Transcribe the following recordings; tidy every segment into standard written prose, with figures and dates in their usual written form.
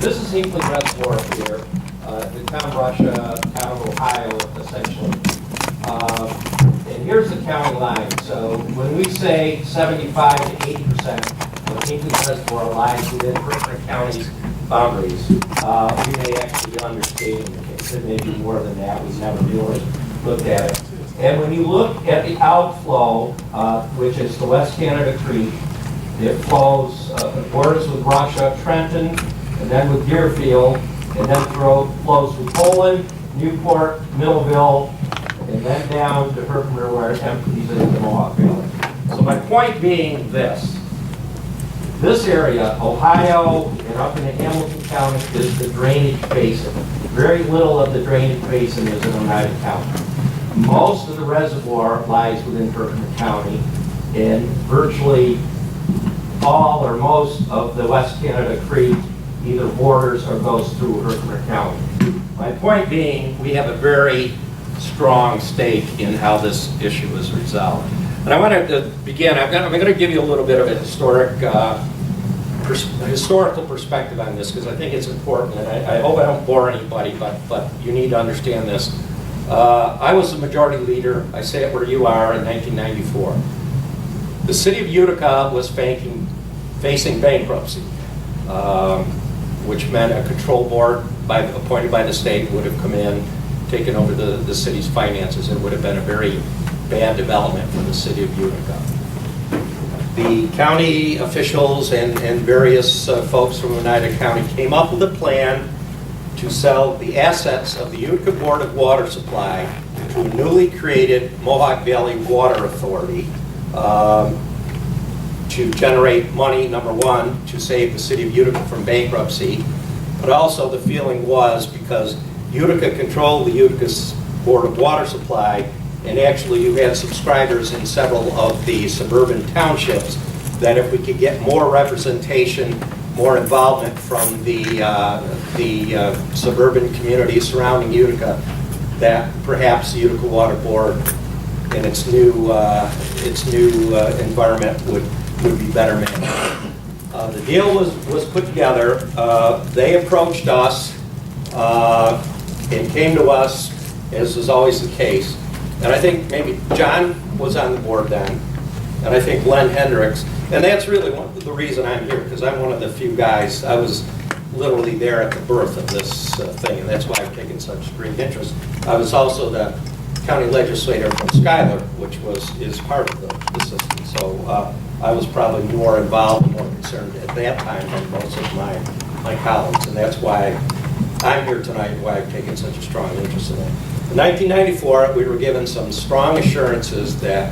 This is Hinkley Reservoir here, the town of Russia, town of Ohio, essentially. And here's the county line. So when we say 75 to 80% of Hinkley Reservoir lies within Herkimer County's boundaries, we may actually be understating the case. It may be more than that. We've never really looked at it. And when you look at the outflow, which is the West Canada Creek, it flows, borders with Russia, Trenton, and then with Deerfield, and then flows with Poland, Newport, Millville, and then down to Herkimer where it empties into the Mohawk Valley. So my point being this area, Ohio and up into Hamilton County, is the drainage basin. Very little of the drainage basin is in Oneida County. Most of the reservoir lies within Herkimer County, and virtually all or most of the West Canada Creek either borders or goes through Herkimer County. My point being, we have a very strong stake in how this issue is resolved. And I wanted to begin, I'm going to give you a little bit of a historical perspective on this, because I think it's important, and I hope I don't bore anybody, but you need to understand this. I was the majority leader, I say it where you are, in 1994. The city of Utica was facing bankruptcy, which meant a control board appointed by the state would have come in, taken over the city's finances. It would have been a very bad development for the city of Utica. The county officials and various folks from Oneida County came up with a plan to sell the assets of the Utica Board of Water Supply to a newly created Mohawk Valley Water Authority to generate money, number one, to save the city of Utica from bankruptcy, but also the feeling was because Utica controlled the Utica Board of Water Supply, and actually you had subscribers in several of the suburban townships, that if we could get more representation, more involvement from the suburban communities surrounding Utica, that perhaps the Utica Water Board in its new environment would be better managed. The deal was put together. They approached us and came to us, as is always the case. And I think maybe John was on the board then, and I think Len Hendricks. And that's really the reason I'm here, because I'm one of the few guys. I was literally there at the birth of this thing, and that's why I've taken such great interest. I was also the county legislator from Schuyler, which is part of the system. So I was probably more involved and more concerned at that time than most of my colleagues, and that's why I'm here tonight, why I've taken such a strong interest in it. In 1994, we were given some strong assurances that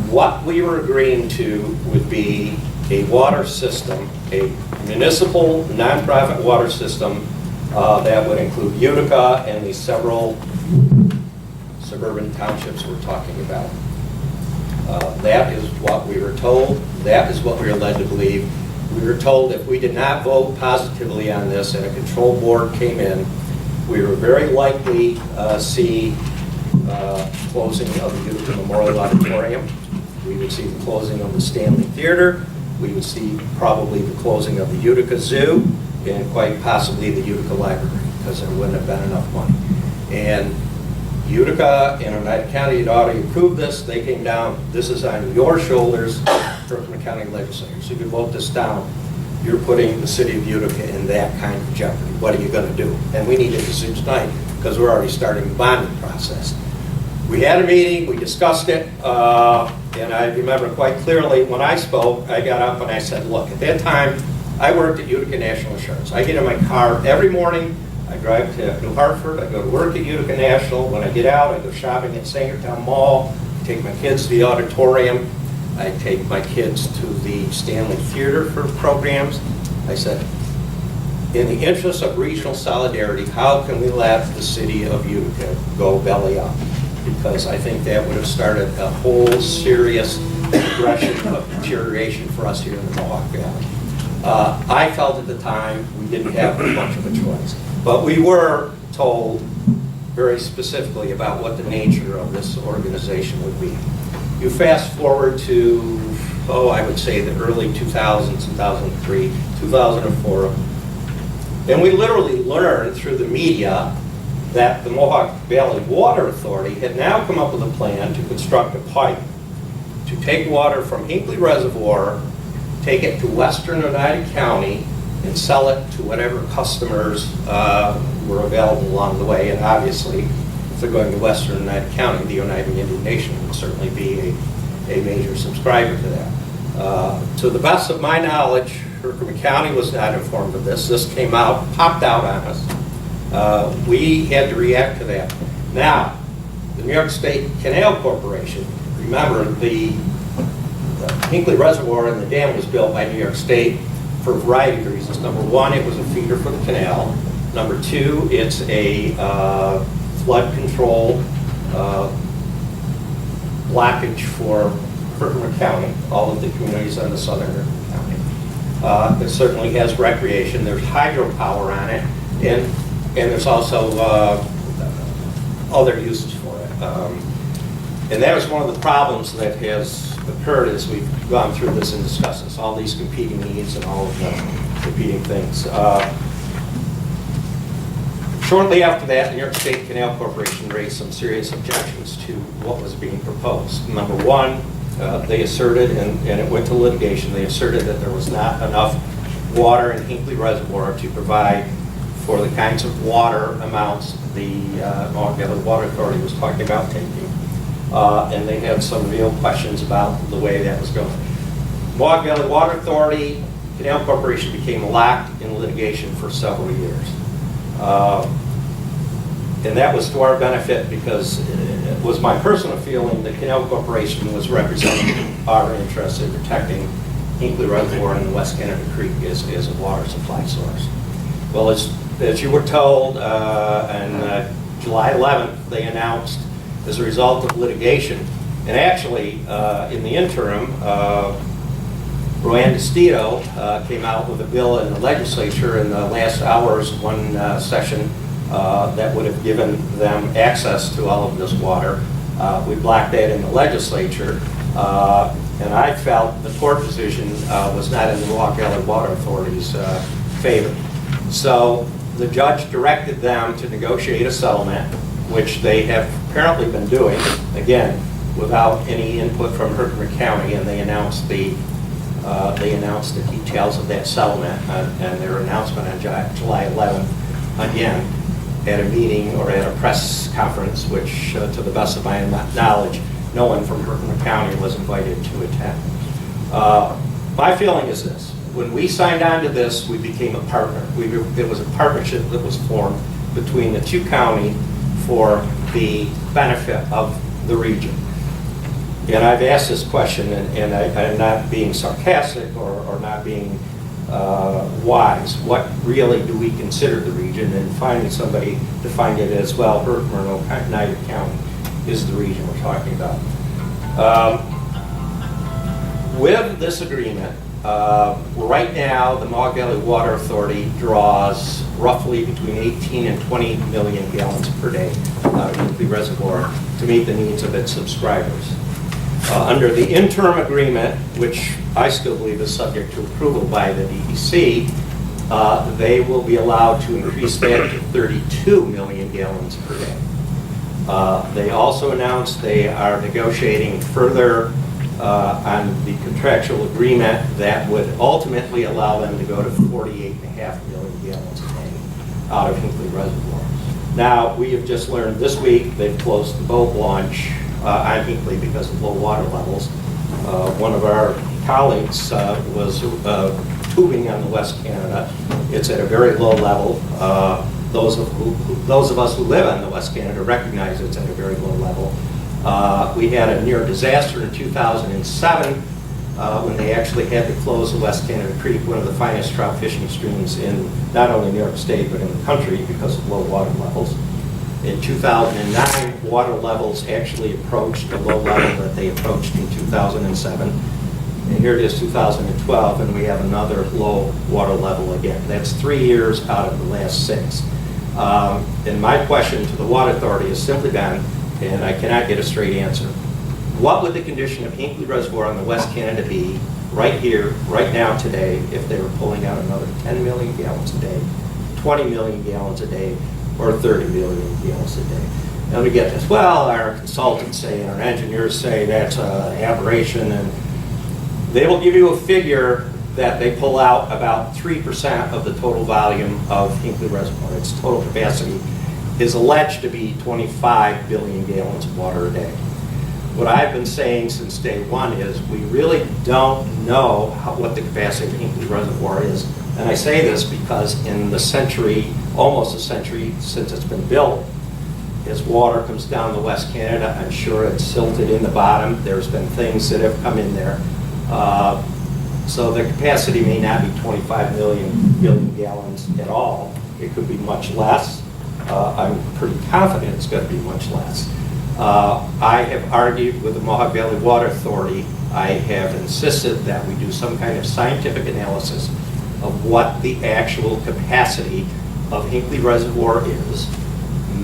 what we were agreeing to would be a water system, a municipal nonprofit water system that would include Utica and the several suburban townships we're talking about. That is what we were told. That is what we were led to believe. We were told if we did not vote positively on this and a control board came in, we were very likely see closing of the Utica Memorial Auditorium. We would see the closing of the Stanley Theater. We would see probably the closing of the Utica Zoo and quite possibly the Utica Library, because there wouldn't have been enough money. And Utica and Oneida County had already approved this. They came down. This is on your shoulders, Herkimer County legislators. So if you vote this down, you're putting the city of Utica in that kind of jeopardy. What are you going to do? And we need a decision tonight because we're already starting the bonding process. We had a meeting. We discussed it. And I remember quite clearly when I spoke, I got up and I said, look, at that time, I worked at Utica National Insurance. I get in my car every morning. I drive to New Hartford. I go to work at Utica National. When I get out, I go shopping at Sangertown Mall. I take my kids to the auditorium. I take my kids to the Stanley Theater for programs. I said, in the interest of regional solidarity, how can we let the city of Utica go belly up? Because I think that would have started a whole serious progression of deterioration for us here in the Mohawk Valley. I felt at the time we didn't have much of a choice. But we were told very specifically about what the nature of this organization would be. You fast forward to, I would say the early 2000s, 2003, 2004. And we literally learned through the media that the Mohawk Valley Water Authority had now come up with a plan to construct a pipe to take water from Hinckley Reservoir, take it to western Oneida County, and sell it to whatever customers were available along the way. And obviously, if they're going to western Oneida County, the Oneida Indian Nation would certainly be a major subscriber to that. To the best of my knowledge, Herkimer County was not informed of this. This came out, popped out on us. We had to react to that. Now, the New York State Canal Corporation, remember the Hinckley Reservoir and the dam was built by New York State for a variety of reasons. Number one, it was a feeder for the canal. Number two, it's a flood control blockage for Herkimer County, all of the communities on the southern Herkimer County. It certainly has recreation. There's hydropower on it, and there's also other uses for it. And that is one of the problems that has occurred as we've gone through this and discussed this, all these competing needs and all of the competing things. Shortly after that, the New York State Canal Corporation raised some serious objections to what was being proposed. Number one, they asserted, and it went to litigation, they asserted that there was not enough water in Hinckley Reservoir to provide for the kinds of water amounts the Mohawk Valley Water Authority was talking about taking. And they had some real questions about the way that was going. Mohawk Valley Water Authority, Canal Corporation became locked in litigation for several years. And that was to our benefit because it was my personal feeling that Canal Corporation was representing our interests in protecting Hinckley Reservoir and the West Canada Creek as a water supply source. Well, as you were told, on July 11th, they announced, as a result of litigation, and actually, in the interim, Roanne DeStito came out with a bill in the legislature in the last hours of one session that would have given them access to all of this water. We blocked that in the legislature, and I felt the court decision was not in the Mohawk Valley Water Authority's favor. So the judge directed them to negotiate a settlement, which they have apparently been doing, again, without any input from Herkimer County, and they announced the details of that settlement and their announcement on July 11th, again, at a meeting or at a press conference, which, to the best of my knowledge, no one from Herkimer County was invited to attend. My feeling is this. When we signed on to this, we became a partner. It was a partnership that was formed between the two counties for the benefit of the region. And I've asked this question, and I'm not being sarcastic or not being wise. What really do we consider the region? And finally somebody defined it as, well, Herkimer and Oneida County is the region we're talking about. With this agreement, right now the Mohawk Valley Water Authority draws roughly between 18 and 20 million gallons per day out of Hinckley Reservoir to meet the needs of its subscribers. Under the interim agreement, which I still believe is subject to approval by the DEC, they will be allowed to increase that to 32 million gallons per day. They also announced they are negotiating further on the contractual agreement that would ultimately allow them to go to 48.5 million gallons a day out of Hinckley Reservoir. Now, we have just learned this week they've closed the boat launch on Hinckley because of low water levels. One of our colleagues was tubing on the West Canada. It's at a very low level. Those of us who live on the West Canada recognize it's at a very low level. We had a near disaster in 2007 when they actually had to close the West Canada Creek, one of the finest trout fishing streams in not only New York State but in the country because of low water levels. In 2009, water levels actually approached the low level that they approached in 2007. And here it is 2012, and we have another low water level again. That's 3 years out of the last 6. And my question to the Water Authority has simply been, and I cannot get a straight answer, what would the condition of Hinckley Reservoir on the West Canada be right here, right now, today, if they were pulling out another 10 million gallons a day, 20 million gallons a day or 30 million gallons a day. Now we get this, well, our consultants say and our engineers say that's an aberration, and they will give you a figure that they pull out about 3% of the total volume of Hinckley Reservoir. Its total capacity is alleged to be 25 billion gallons of water a day. What I've been saying since day one is we really don't know what the capacity of Hinckley Reservoir is. And I say this because in the century, almost a century since it's been built, as water comes down the West Canada, I'm sure it's silted in the bottom. There's been things that have come in there. So the capacity may not be 25 billion gallons at all. It could be much less. I'm pretty confident it's going to be much less. I have argued with the Mohawk Valley Water Authority. I have insisted that we do some kind of scientific analysis of what the actual capacity of Hinckley Reservoir is,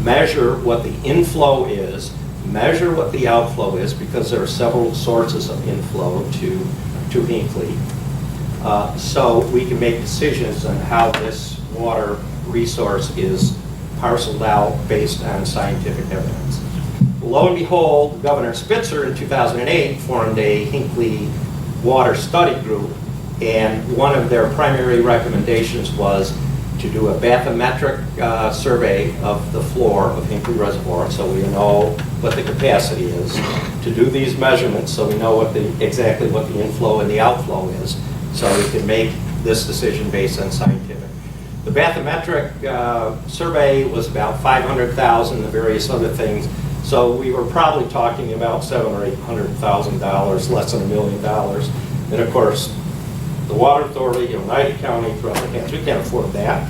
measure what the inflow is, measure what the outflow is, because there are several sources of inflow to Hinckley, so we can make decisions on how this water resource is parceled out based on scientific evidence. Lo and behold, Governor Spitzer in 2008 formed a Hinckley Water Study Group, and one of their primary recommendations was to do a bathymetric survey of the floor of Hinckley Reservoir, so we know what the capacity is, to do these measurements so we know exactly what the inflow and the outflow is, so we can make this decision based on scientific. The bathymetric survey was about $500,000, the various other things, so we were probably talking about $700,000 or $800,000, less than $1 million. And of course, the Water Authority, Oneida County threw up their hands. We can't afford that.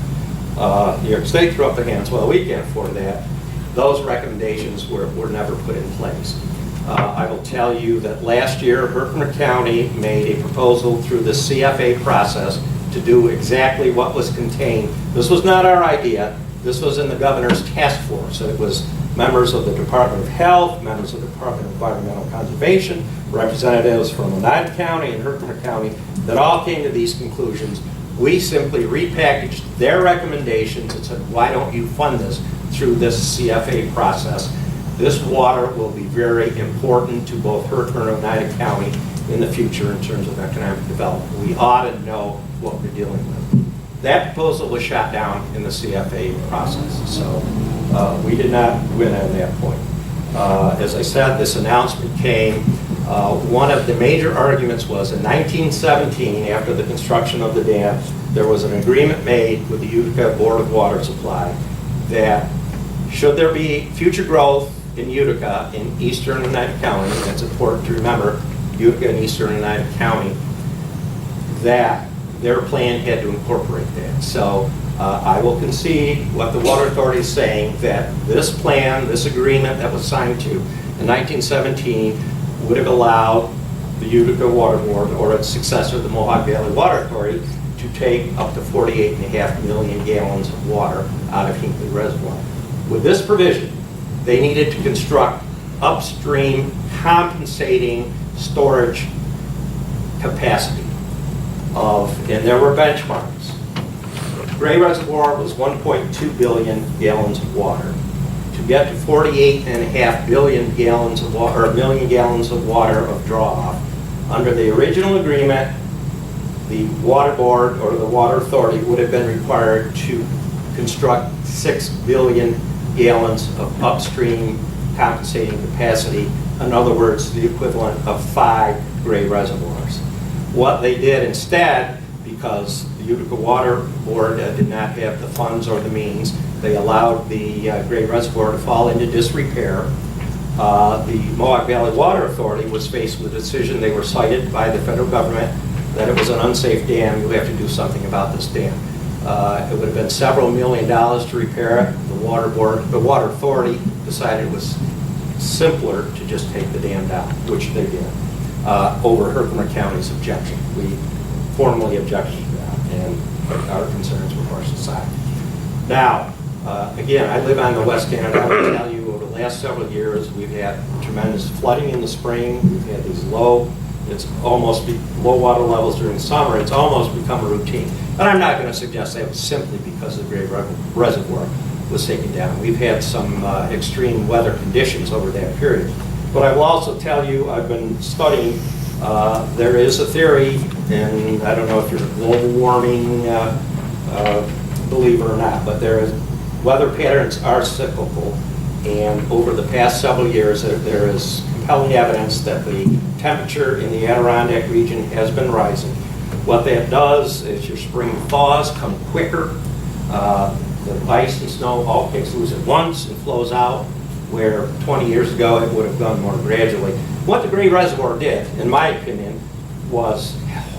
New York State threw up their hands. Well, we can't afford that. Those recommendations were never put in place. I will tell you that last year, Herkimer County made a proposal through the CFA process to do exactly what was contained. This was not our idea. This was in the governor's task force. It was members of the Department of Health, members of the Department of Environmental Conservation, representatives from Oneida County and Herkimer County that all came to these conclusions. We simply repackaged their recommendations and said, why don't you fund this through this CFA process? This water will be very important to both Herkimer and Oneida County in the future in terms of economic development. We ought to know what we're dealing with. That proposal was shot down in the CFA process, so we did not win on that point. As I said, this announcement came. One of the major arguments was in 1917, after the construction of the dam, there was an agreement made with the Utica Board of Water Supply that should there be future growth in Utica in eastern Oneida County, and it's important to remember Utica and eastern Oneida County, that their plan had to incorporate that. So I will concede what the Water Authority is saying, that this plan, this agreement that was signed to in 1917 would have allowed the Utica Water Board or its successor, the Mohawk Valley Water Authority, to take up to 48.5 million gallons of water out of Hinckley Reservoir. With this provision, they needed to construct upstream compensating storage capacity and there were benchmarks. Gray Reservoir was 1.2 billion gallons of water. To get to 48.5 billion gallons of water, or million gallons of water of draw-off, under the original agreement, the Water Board or the Water Authority would have been required to construct 6 billion gallons of upstream compensating capacity. In other words, the equivalent of 5 Gray reservoirs. What they did instead, because the Utica Water Board did not have the funds or the means, they allowed the Gray Reservoir to fall into disrepair. The Mohawk Valley Water Authority was faced with a decision. They were cited by the federal government that it was an unsafe dam. You have to do something about this dam. It would have been several $1 million to repair it. The Water Authority decided it was simpler to just take the dam down, which they did, over Herkimer County's objection. We formally objected to that, and our concerns were brushed aside. Now, again, I live on the West Canada. I will tell you, over the last several years, we've had tremendous flooding in the spring. We've had these low water levels during the summer. It's almost become a routine. But I'm not going to suggest that was simply because the Gray Reservoir was taken down. We've had some extreme weather conditions over that period. But I will also tell you, I've been studying, there is a theory, and I don't know if you're a global warming believer or not, but weather patterns are cyclical, and over the past several years there is compelling evidence that the temperature in the Adirondack region has been rising. What that does is your spring thaws come quicker, the ice and snow all kicks loose at once and flows out, where 20 years ago it would have gone more gradually. What the Gray Reservoir did, in my opinion, was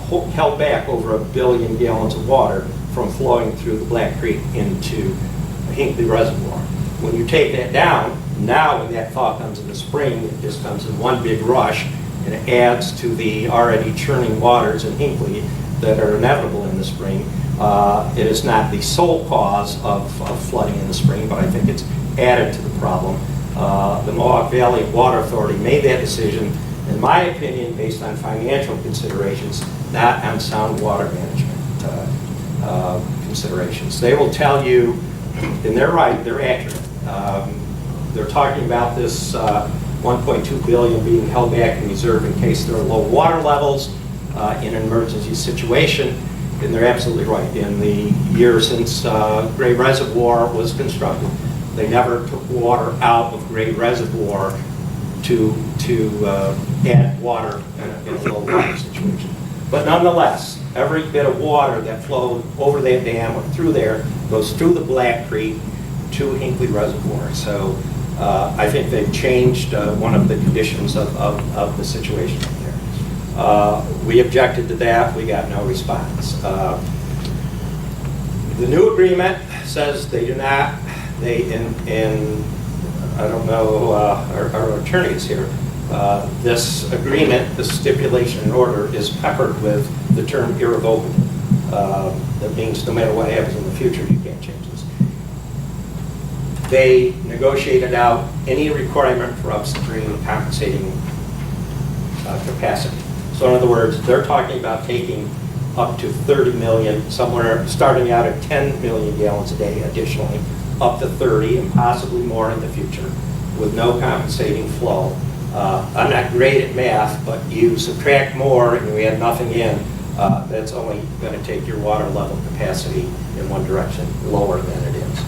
held back over 1 billion gallons of water from flowing through the Black Creek into Hinckley Reservoir. When you take that down, now when that thaw comes in the spring, it just comes in one big rush, and it adds to the already churning waters in Hinckley that are inevitable in the spring. It is not the sole cause of flooding in the spring, but I think it's added to the problem. The Mohawk Valley Water Authority made that decision, in my opinion, based on financial considerations, not on sound water management considerations. They will tell you, and they're right, they're accurate. They're talking about this $1.2 billion being held back in reserve in case there are low water levels in an emergency situation, and they're absolutely right. In the years since Gray Reservoir was constructed, they never took water out of Gray Reservoir to add water in a low water situation. But nonetheless, every bit of water that flowed over that dam or through there goes through the Black Creek to Hinckley Reservoir. So I think they've changed one of the conditions of the situation up there. We objected to that. We got no response. The new agreement says they do not, I don't know our attorneys here, this agreement, this stipulation and order is peppered with the term irrevocable. That means no matter what happens in the future, you can't change this. They negotiated out any requirement for upstream compensating capacity. So in other words, they're talking about taking up to 30 million, somewhere starting out at 10 million gallons a day additionally, up to 30 and possibly more in the future with no compensating flow. I'm not great at math, but you subtract more and you add nothing in, that's only going to take your water level capacity in one direction lower than it is.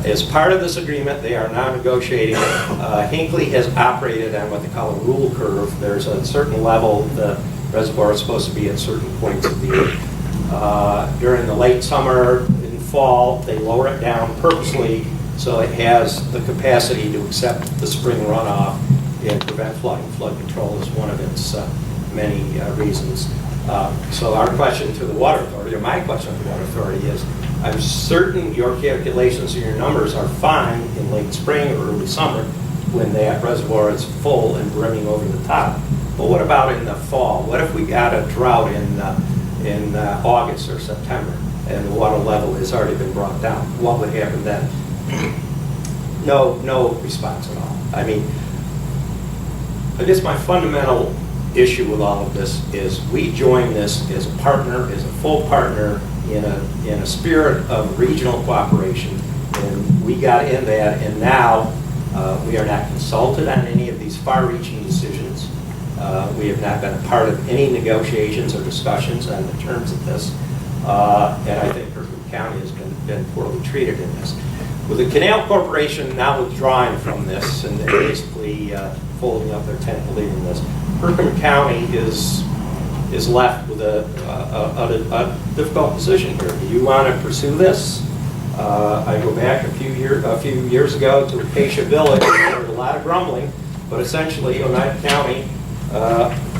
As part of this agreement, they are now negotiating. Hinckley has operated on what they call a rule curve. There's a certain level the reservoir is supposed to be at certain points of the year. During the late summer and fall, they lower it down purposely so it has the capacity to accept the spring runoff and prevent flooding. Flood control is one of its many reasons. So our question to the Water Authority, or my question to the Water Authority is, I'm certain your calculations and your numbers are fine in late spring or early summer when that reservoir is full and brimming over the top. But what about in the fall? What if we got a drought in August or September and the water level has already been brought down? What would happen then? No response at all. I mean, I guess my fundamental issue with all of this is we join this as a partner, as a full partner in a spirit of regional cooperation, and we got in that, and now we are not consulted on any of these far-reaching decisions. We have not been a part of any negotiations or discussions on the terms of this, and I think Herkimer County has been poorly treated in this. With the Canal Corporation now withdrawing from this and basically folding up their tent and leaving this, Herkimer County is left with a difficult position here. Do you want to pursue this? I go back a few years ago to Acacia Village. There was a lot of grumbling, but essentially Oneida County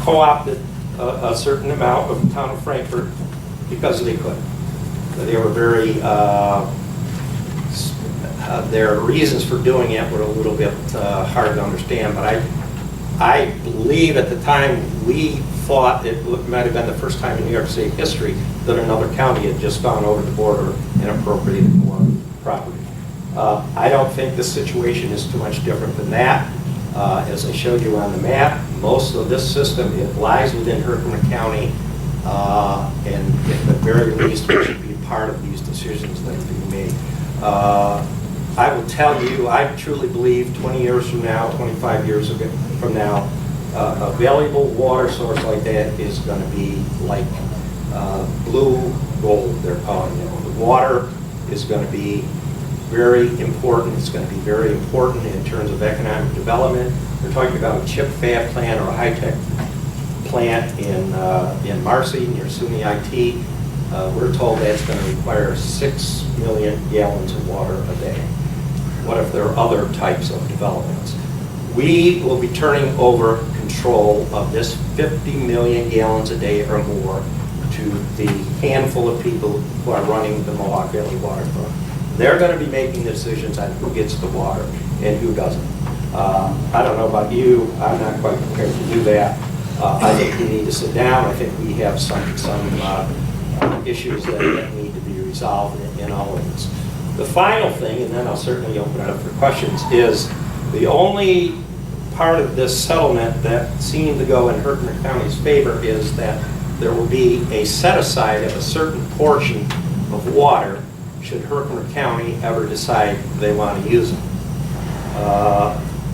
co-opted a certain amount of the town of Frankfort because they could. They were very, their reasons for doing it were a little bit hard to understand, but I believe at the time we thought it might have been the first time in New York State history that another county had just gone over the border and appropriated more property. I don't think this situation is too much different than that. As I showed you on the map, most of this system, it lies within Herkimer County. And at the very least, we should be part of these decisions that are being made. I will tell you, I truly believe 20 years from now, 25 years from now, a valuable water source like that is going to be like blue gold, they're calling it. The water is going to be very important. It's going to be very important in terms of economic development. We're talking about a chip fab plant or a high-tech plant in Marcy near SUNY IT. We're told that's going to require 6 million gallons of water a day. What if there are other types of developments? We will be turning over control of this 50 million gallons a day or more to the handful of people who are running the Mohawk Valley Waterfront. They're going to be making decisions on who gets the water and who doesn't. I don't know about you, I'm not quite prepared to do that. I think we need to sit down. I think we have some issues that need to be resolved in all of this. The final thing, and then I'll certainly open it up for questions, is the only part of this settlement that seemed to go in Herkimer County's favor is that there will be a set-aside of a certain portion of water should Herkimer County ever decide they want to use it.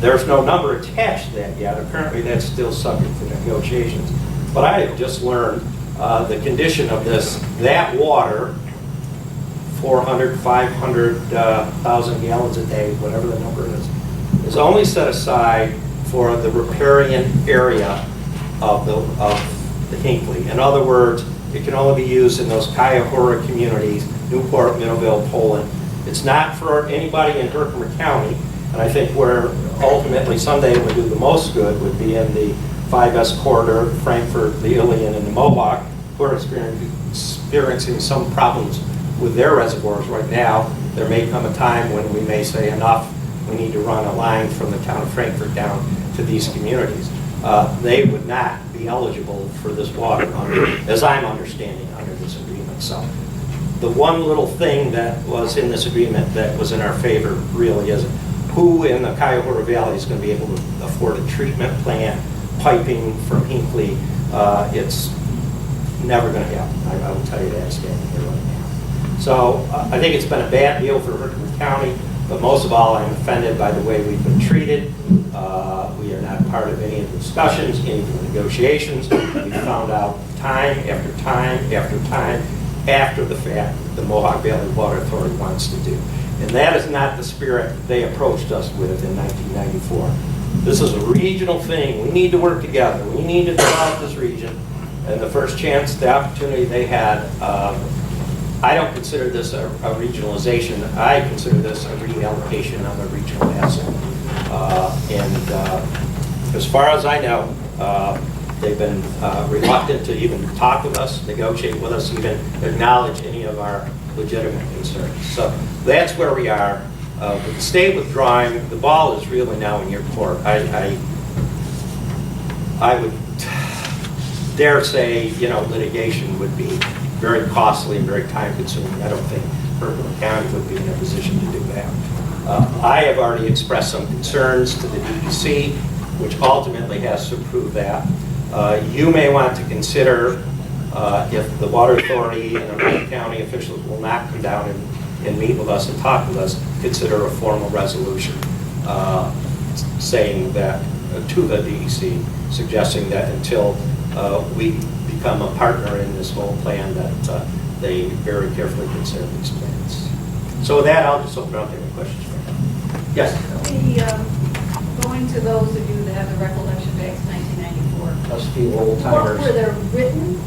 There's no number attached to that yet. Apparently that's still subject to negotiations. But I have just learned the condition of this, that water, 400, 500,000 gallons a day, whatever the number is only set aside for the riparian area of the Hinckley. In other words, it can only be used in those Cuyahoga communities, Newport, Middleville, Poland. It's not for anybody in Herkimer County, and I think where ultimately someday it would do the most good would be in the 5S corridor, Frankfurt, the Ilion, and the Mohawk, who are experiencing some problems with their reservoirs right now. There may come a time when we may say enough, we need to run a line from the town of Frankfurt down to these communities. They would not be eligible for this water, as I'm understanding, under this agreement. So the one little thing that was in this agreement that was in our favor really is who in the Cuyahoga Valley is going to be able to afford a treatment plant, piping from Hinckley. It's never going to happen. I will tell you that standing here right now. So I think it's been a bad deal for Herkimer County, but most of all, I'm offended by the way we've been treated. We are not part of any of the discussions, any of the negotiations. We found out time after time after time after the fact the Mohawk Valley Water Authority wants to do. And that is not the spirit they approached us with in 1994. This is a regional thing. We need to work together. We need to develop this region. And the first chance, the opportunity they had, I don't consider this a regionalization. I consider this a reallocation of a regional asset. As far as I know, they've been reluctant to even talk with us, negotiate with us, even acknowledge any of our legitimate concerns. So that's where we are. With the state withdrawing, the ball is really now in your court. I would dare say, litigation would be very costly and very time-consuming. I don't think Herkimer County would be in a position to do that. I have already expressed some concerns to the DEC, which ultimately has to approve that. You may want to consider, if the Water Authority and the Wright County officials will not come down and meet with us and talk with us, consider a formal resolution saying that to the DEC, suggesting that until we become a partner in this whole plan, that they very carefully consider these plans. So with that, I'll just open up to any questions. Yes? Going to those of you that have the recollection back to 1994. Us few old timers. What were their written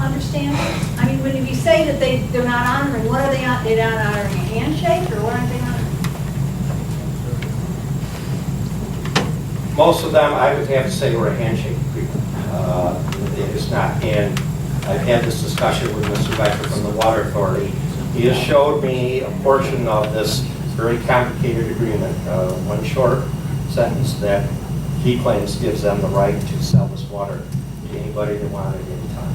understandings? I mean, when you say that they're not honoring, what are they not? They're not honoring a handshake, or what are they honoring? Most of them, I would have to say, were a handshake agreement. It is not. And I've had this discussion with Mr. Becker from the Water Authority. He has showed me a portion of this very complicated agreement, one short sentence that he claims gives them the right to sell this water to anybody they want at any time.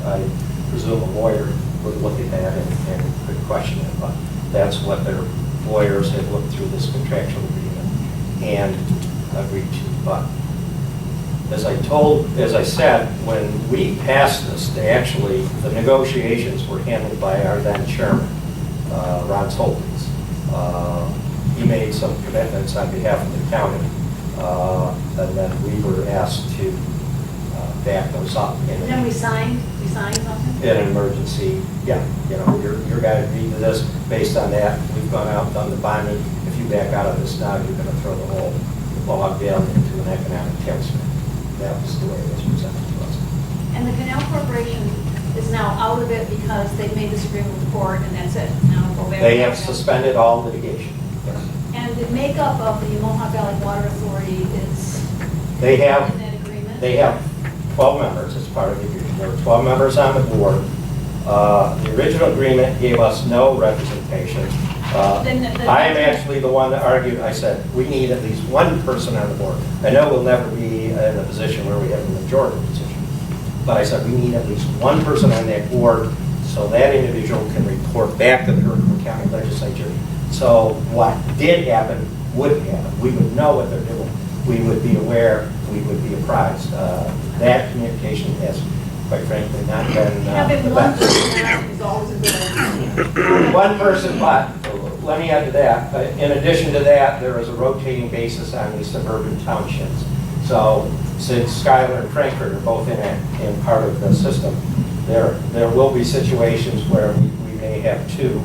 I presume a lawyer would look at that and could question it, but that's what their lawyers have looked through this contractual agreement and agreed to. But as I said, when we passed this, the negotiations were handled by our then chairman, Ron Holtens. He made some commitments on behalf of the county, and then we were asked to back those up in And then we signed something? an emergency. Yeah, your guy agreed to this. Based on that, we've gone out and done the bonding. If you back out of this now, you're going to throw the whole log down into an economic tailspin. That was the way it was presented to us. And the Canal Corporation is now out of it because they've made this agreement with the court and that's it. Now go back. They have suspended all litigation. Yes. And the makeup of the Mohawk Valley Water Authority is They have, in that agreement? they have 12 members as part of the agreement. There were 12 members on the board. The original agreement gave us no representation. I am actually the one that argued. I said, we need at least one person on the board. I know we'll never be in a position where we have a majority position, but I said we need at least one person on that board so that individual can report back to the Herkimer County Legislature. So what did happen would happen. We would know what they're doing. We would be aware. We would be apprised. That communication has, quite frankly, not been Having the one best. person out is always a good idea. One person, but let me add to that. In addition to that, there is a rotating basis on these suburban townships. So since Schuyler and Frankfurt are both in part of the system, there will be situations where we may have two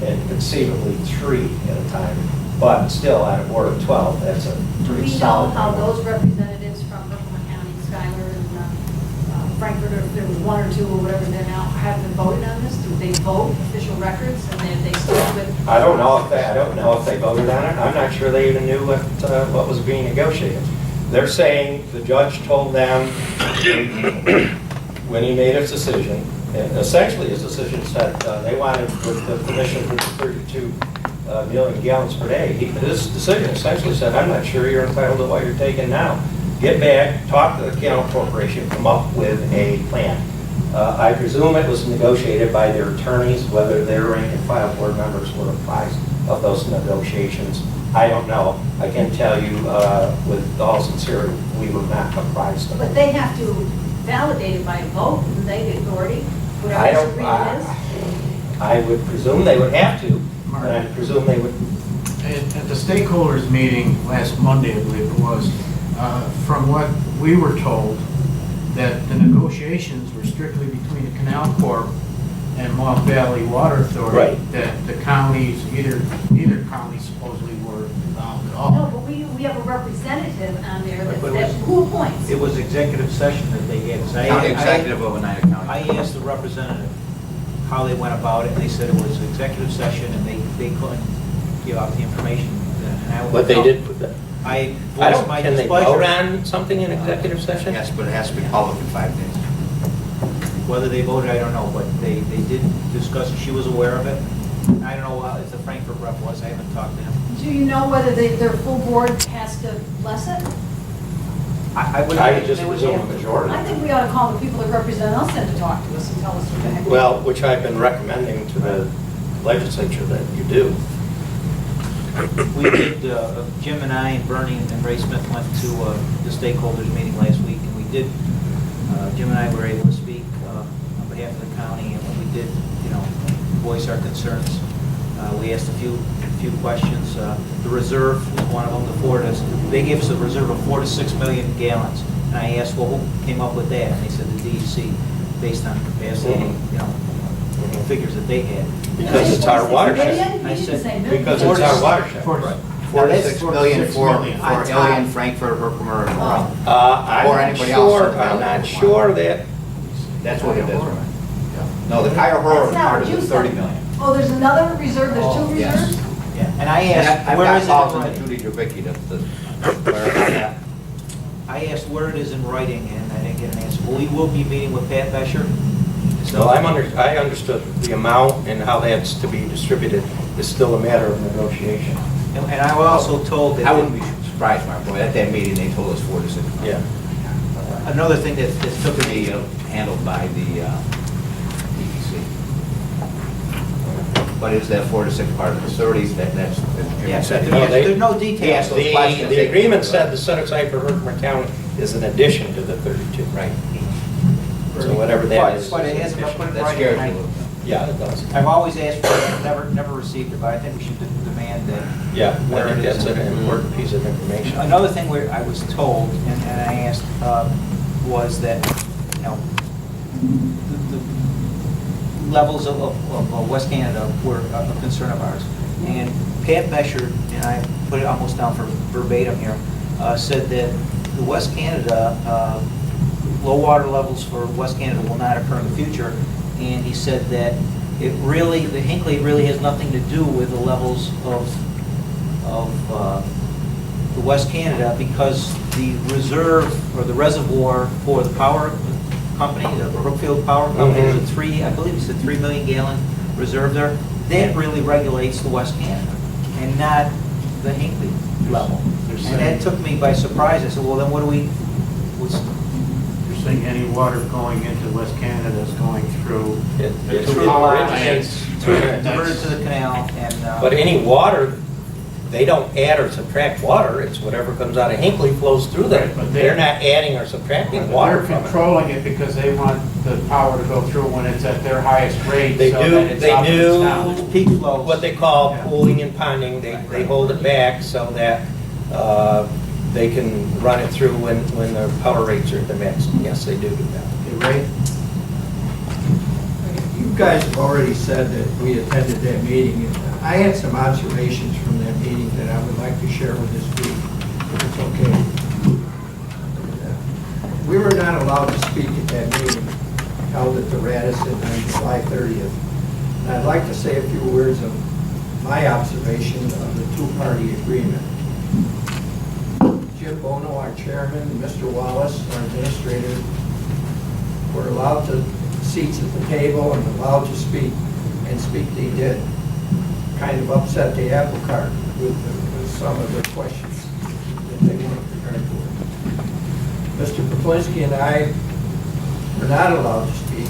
and conceivably three at a time. But still, on a board of 12, that's a Do pretty we know solid how number. those representatives from Herkimer County, Schuyler, and Frankfurt, or if there was one or two or whatever there now, have been voted on this? Do they vote official records and then they stick with? I don't know if they voted on it. I'm not sure they even knew what was being negotiated. They're saying the judge told them when he made his decision, and essentially his decision said they wanted, with the permission for the 32 million gallons per day. His decision essentially said, I'm not sure you're entitled to what you're taking now. Get back, talk to the Canal Corporation, come up with a plan. I presume it was negotiated by their attorneys, whether their rank and file board members were apprised of those negotiations. I don't know. I can tell you with all sincerity, we were not apprised of But it. they have to validate it by a vote, and they the authority, I whatever this don't, agreement is. I would presume they would have to, and I presume they would. At the stakeholders meeting last Monday, I believe it was, from what we were told, that the negotiations were strictly between the Canal Corp and Mohawk Valley Water Authority. Right. That the counties, neither county supposedly were involved at all. No, but we have a representative on there But it that was- who appoints? It was executive session that they gave us. County executive of Oneida County. I asked the representative how they went about it, and they said it was executive session, and they couldn't give out the information. And I What they did, I I voiced don't, my can they displeasure. vote on something in executive session? Yes, but it has to be public in 5 days. Whether they voted, I don't know, but they did discuss it. She was aware of it. I don't know if the Frankfurt rep was. I haven't talked to him. Do you know whether their full board has to bless it? I would. I would just they would presume a have to. majority. I think we ought to call the people that represent us in to talk to us and tell us what the heck. Well, which I've been recommending to the legislature that you do. We did, Jim and I and Bernie and Ray Smith went to the stakeholders meeting last week, and we did, Jim and I were able to speak on behalf of the county, and when we did, voice our concerns, we asked a few questions. The reserve was one of them, they gave us a reserve of 4 to 6 million gallons, and I asked, well, who came up with that? And they said the DEC, based on capacity, figures that they had. Because it's our watershed. I said, Because it's our watershed. 4 to 6 million for Alien, Frankfurt, Herkimer, and Drumm. Or I'm anybody else. not sure that, That's what it is. No, the Cuyahoga That's not part what is you the said. 30 million. Oh, there's another reserve, there's two Yes. reserves? yeah, and I And asked, I've where got is it calls in on writing? Judy Jabicki to clarify that. I asked where it is in writing, and I didn't get an answer. Well, we will be meeting with Pat Bescher. so I understood the amount and how that's to be distributed is still a matter of negotiation. And I was also told that. I wouldn't be surprised, Mark, but at that meeting, they told us 4 to 6 million. Yeah. Another thing that took To me, be handled by the DEC. But is that 4 to 6 part of the 30s? That's Jim yes, said. No, they- there's no details. Yes. Those questions, The they- agreement said to set aside for Herkimer County is an addition to the 32. Right. So whatever that is. But it hasn't been put in That writing. scares me a little bit. Yeah, it does. I've always asked for it, never received it, but I think we should demand that. Yeah, where I think it is. that's an important piece of information. Another thing where I was told, and I asked, was that, you know, the levels of West Canada were a concern of ours. And Pat Besher, and I put it almost down for verbatim here, said that the West Canada, low water levels for West Canada will not occur in the future. And he said that it really, the Hinckley really has nothing to do with the levels of the West Canada, because the reserve or the reservoir for the power company, the Brookfield Power Company, Mhm. is I believe it's a 3 million gallon reserve there. That really regulates the West Canada and not the Hinckley level. And that took me by surprise. I said, well, then what do we, what's, You're saying any water going into West Canada is going through It the two through power the plants. diverted to the canal and. But any water, they don't add or subtract water, it's whatever comes out of Hinckley flows through there. Right, but They're not adding or subtracting They're water from it. controlling it because they want the power to go through when it's at their highest rate. They so do- that it's they up and do- it's down. Peak flows. What they call Yeah. pooling and ponding, they hold it back so that they can run it through when their power rates are at the max. Yes, they do that. Okay, Ray? You guys have already said that we attended that meeting. I had some observations from that meeting that I would like to share with this group, if it's okay. We were not allowed to speak at that meeting held at the Radisson on July 30th. And I'd like to say a few words of my observation of the two-party agreement. Jim Bono, our chairman, and Mr. Wallace, our administrator, were allowed to seats at the table and allowed to speak, and speak they did. Kind of upset the apple cart with some of the questions that they weren't prepared for. Mr. Poplinski and I were not allowed to speak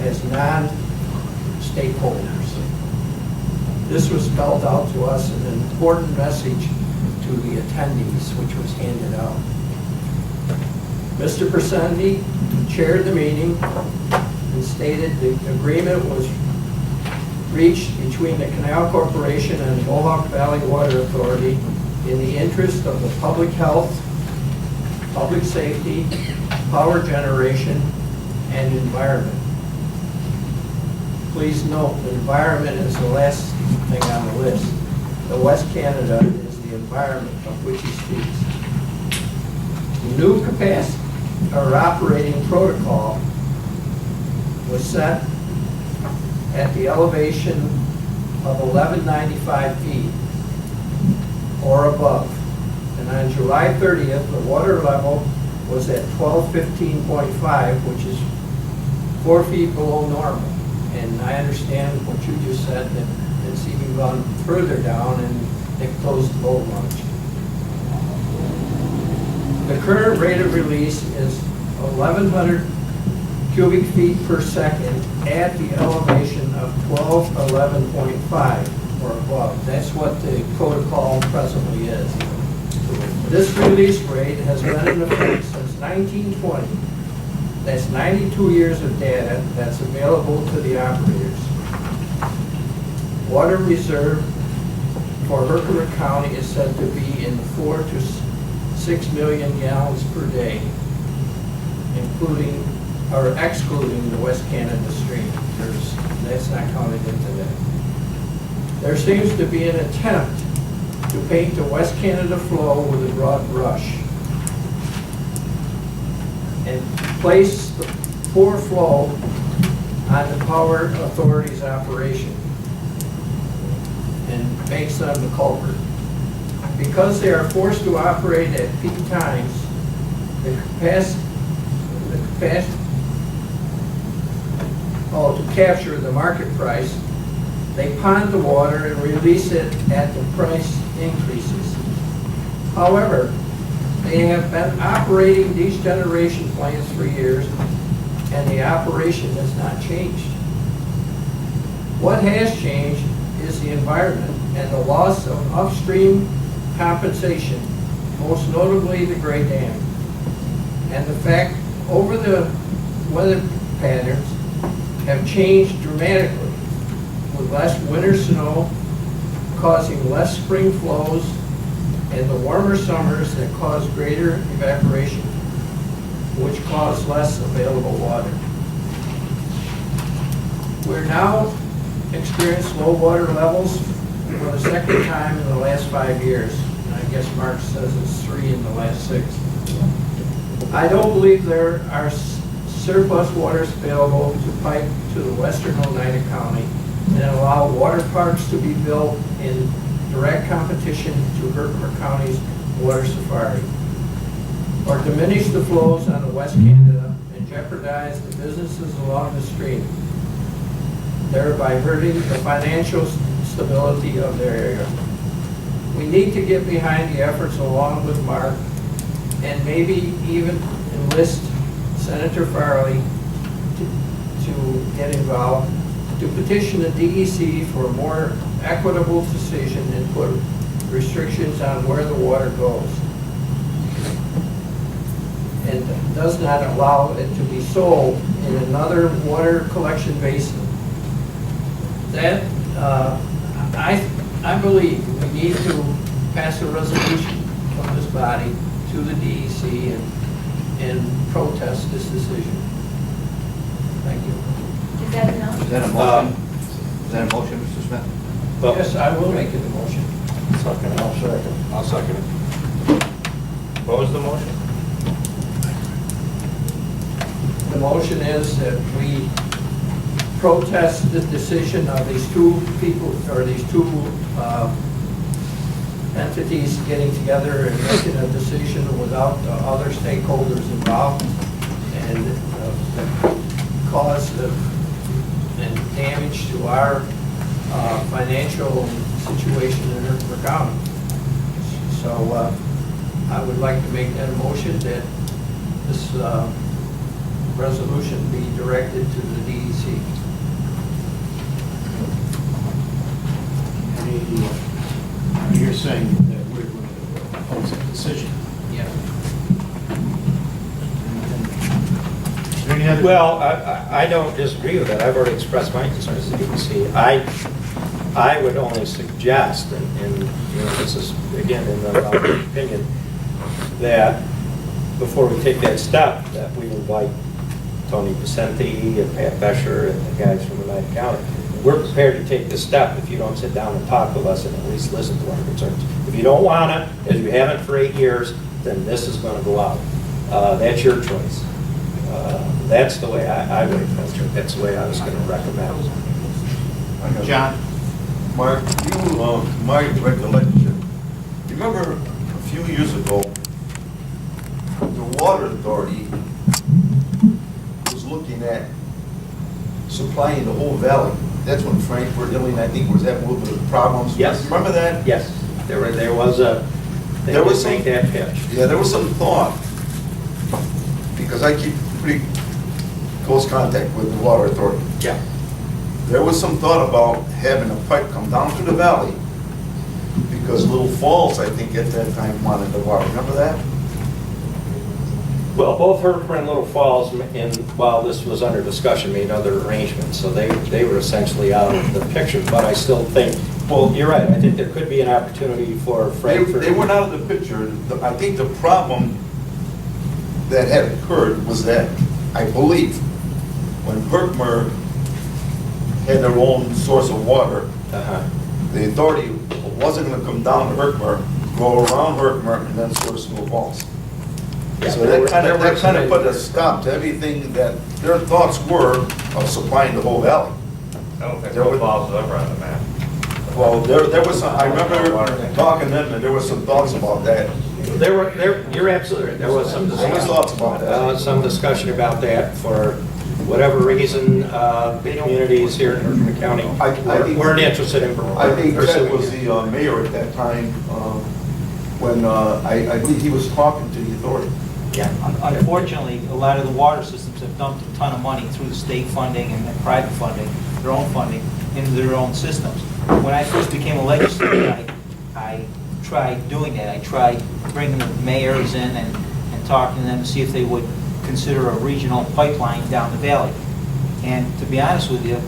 as non-stakeholders. This was spelled out to us in an important message to the attendees, which was handed out. Mr. Persendi chaired the meeting and stated the agreement was reached between the Canal Corporation and the Mohawk Valley Water Authority in the interest of the public health, public safety, power generation, and environment. Please note, the environment is the last thing on the list. The West Canada is the environment of which he speaks. The new capacity or operating protocol was set at the elevation of 1195 feet or above. And on July 30th, the water level was at 1215.5, which is 4 feet below normal. And I understand what you just said, that it's even gone further down and it closed the boat launch. The current rate of release is 1,100 cubic feet per second at the elevation of 1211.5 or above. That's what the protocol presently is. This release rate has been in effect since 1920. That's 92 years of data that's available to the operators. Water reserve for Herkimer County is said to be in 4 to 6 million gallons per day, including or excluding the West Canada stream. That's not counted into that. There seems to be an attempt to paint the West Canada flow with a broad brush and place the poor flow on the Power Authority's operation and makes them the culprit. Because they are forced to operate at peak times, to capture the market price, they pond the water and release it at the price increases. However, they have been operating these generation plants for years, and the operation has not changed. What has changed is the environment and the loss of upstream compensation, most notably the Gray Dam. And the fact, over the weather patterns have changed dramatically, with less winter snow causing less spring flows and the warmer summers that cause greater evaporation, which cause less available water. We're now experiencing low water levels for the second time in the last 5 years. And I guess Mark says it's 3 in the last 6. I don't believe there are surplus waters available to pipe to the western Oneida County and allow water parks to be built in direct competition to Herkimer County's water safari, or diminish the flows on the West Canada and jeopardize the businesses along the stream, thereby hurting the financial stability of their area. We need to get behind the efforts along with Mark and maybe even enlist Senator Farley to get involved, to petition the DEC for a more equitable decision and put restrictions on where the water goes, and does not allow it to be sold in another water collection basin. That, I believe we need to pass a resolution from this body to the DEC and protest this decision. Thank you. Is that enough? Is that a motion? Is that a motion, Mr. Smith? Yes, I will make it a motion. I'll second it. What was the motion? The motion is that we protest the decision of these two people, or these two entities getting together and making a decision without the other stakeholders involved, and cause and damage to our financial situation in Herkimer County. So I would like to make that a motion that this resolution be directed to the DEC. You're saying that we're going to oppose that decision. Yes. Is there any other? Well, I don't disagree with that. I've already expressed my concerns to the DEC. I would only suggest, and you know, this is, again, in the opinion, that before we take that step, that we invite Tony Vicente and Pat Besher and the guys from Oneida County. We're prepared to take this step if you don't sit down and talk with us and at least listen to our concerns. If you don't want it, as you haven't for 8 years, then this is going to go out. That's your choice. That's the way I would approach it. That's the way I was going to recommend. John? Mark, my recollection, remember a few years ago, the Water Authority was looking at supplying the whole valley. That's when Frankfurt, Italy, I think, was having a little bit of problems. Yes. Remember that? Yes, there was a, they There was did make that pitch. Yeah, there was some thought, because I keep pretty close contact with the Water Authority. Yeah. There was some thought about having a pipe come down through the valley, because Little Falls, I think, at that time wanted the water. Remember that? Well, both Herkimer and Little Falls, while this was under discussion, made other arrangements, so they were essentially out of the picture. But I still think, well, you're right, I think there could be an opportunity for Frankfurt. They went out of the picture. I think the problem that had occurred was that, I believe, when Herkimer had their own source of water, the authority wasn't going to come down to Herkimer, go around Herkimer, and then source Little Falls. Yeah, So there that were kind of put a stop to everything that their thoughts were of supplying the whole valley. I don't think There Little was- Falls was ever on the map. Well, there was some, I remember talking to them, and there was some thoughts about that. You're absolutely right, there was some There was thoughts about that. some discussion about that for whatever reason, the communities here in Herkimer County I think- weren't interested in I think Ted pursuing was it. the mayor at that time, when I believe he was talking to the authority. Yeah. Unfortunately, a lot of the water systems have dumped a ton of money through the state funding and private funding, their own funding, into their own systems. When I first became a legislator, I tried doing that. I tried bringing the mayors in and talking to them to see if they would consider a regional pipeline down the valley. And to be honest with you,